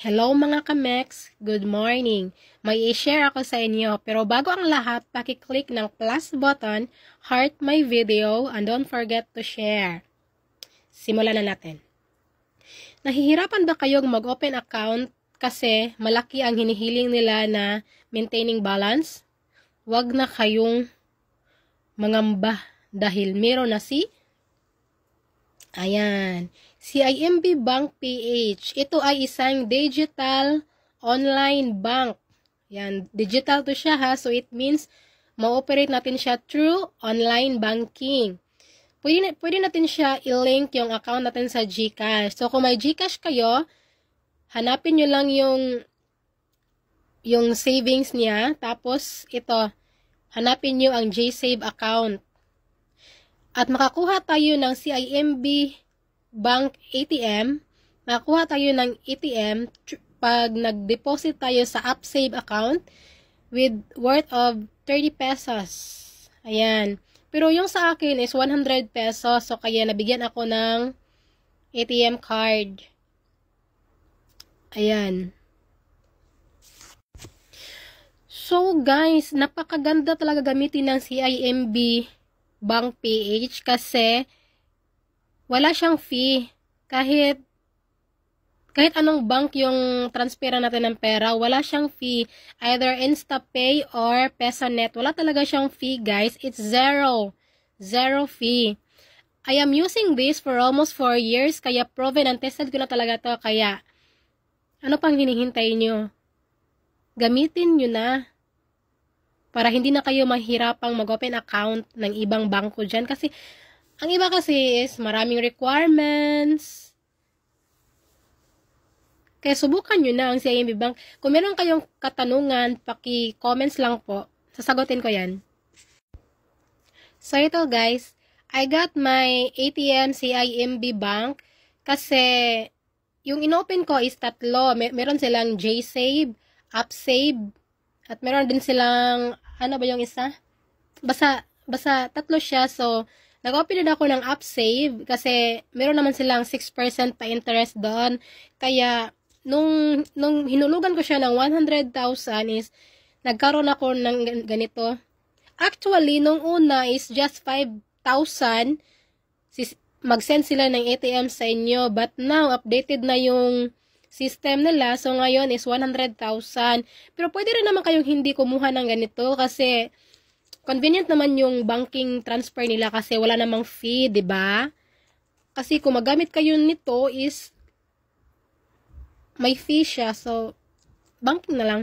Hello mga kamex, good morning. May i-share ako sa inyo, pero bago ang lahat, paki-click ng plus button, heart my video, and don't forget to share. Simulan na natin. Nahihirapan ba kayong mag-open account kasi malaki ang hinihiling nila na maintaining balance? Huwag na kayong mangamba dahil meron na CIMB Bank PH. Ito ay isang digital online bank. Yan, digital to siya ha. So it means ma-operate natin siya through online banking. Pwede natin siya i-link yung account natin sa GCash. So kung may GCash kayo, hanapin nyo lang yung savings niya. Tapos ito, hanapin nyo ang JSave account. At makakuha tayo ng CIMB Bank ATM, makakuha tayo ng ATM pag nag-deposit tayo sa UpSave account with worth of 30 pesos. Ayan. Pero yung sa akin is 100 pesos. So, kaya nabigyan ako ng ATM card. Ayan. So, guys, napakaganda talaga gamitin ng CIMB Bank PH kasi wala siyang fee. Kahit anong bank yung transfera natin ng pera, wala siyang fee. Either InstaPay or PesaNet. Wala talaga siyang fee, guys. It's zero. Zero fee. I am using this for almost 4 years, kaya proven and tested ko na talaga to. Kaya, ano pang hinihintay nyo? Gamitin nyo na. Para hindi na kayo mahirapang mag-open account ng ibang bangko dyan. Kasi, ang iba kasi is maraming requirements. Kaya subukan nyo na ang CIMB Bank. Kung meron kayong katanungan, paki-comments lang po. Sasagutin ko yan. So ito guys, I got my ATM CIMB Bank kasi yung inopen ko is tatlo. Meron silang JSave, UpSave, at meron din silang, ano ba yung isa? Basta tatlo siya. So, nag-open na ako ng UpSave kasi meron naman silang 6% pa interest doon. Kaya, nung hinulugan ko siya ng 100,000 is, nagkaroon ako ng ganito. Actually, nung una is just 5,000. Mag-send sila ng ATM sa inyo. But now, updated na yung system nila. So, ngayon is 100,000. Pero pwede rin naman kayong hindi kumuha ng ganito kasi convenient naman yung banking transfer nila kasi wala namang fee, 'di ba? Kasi kung magamit kayo nito is may fee siya. So, banking na lang.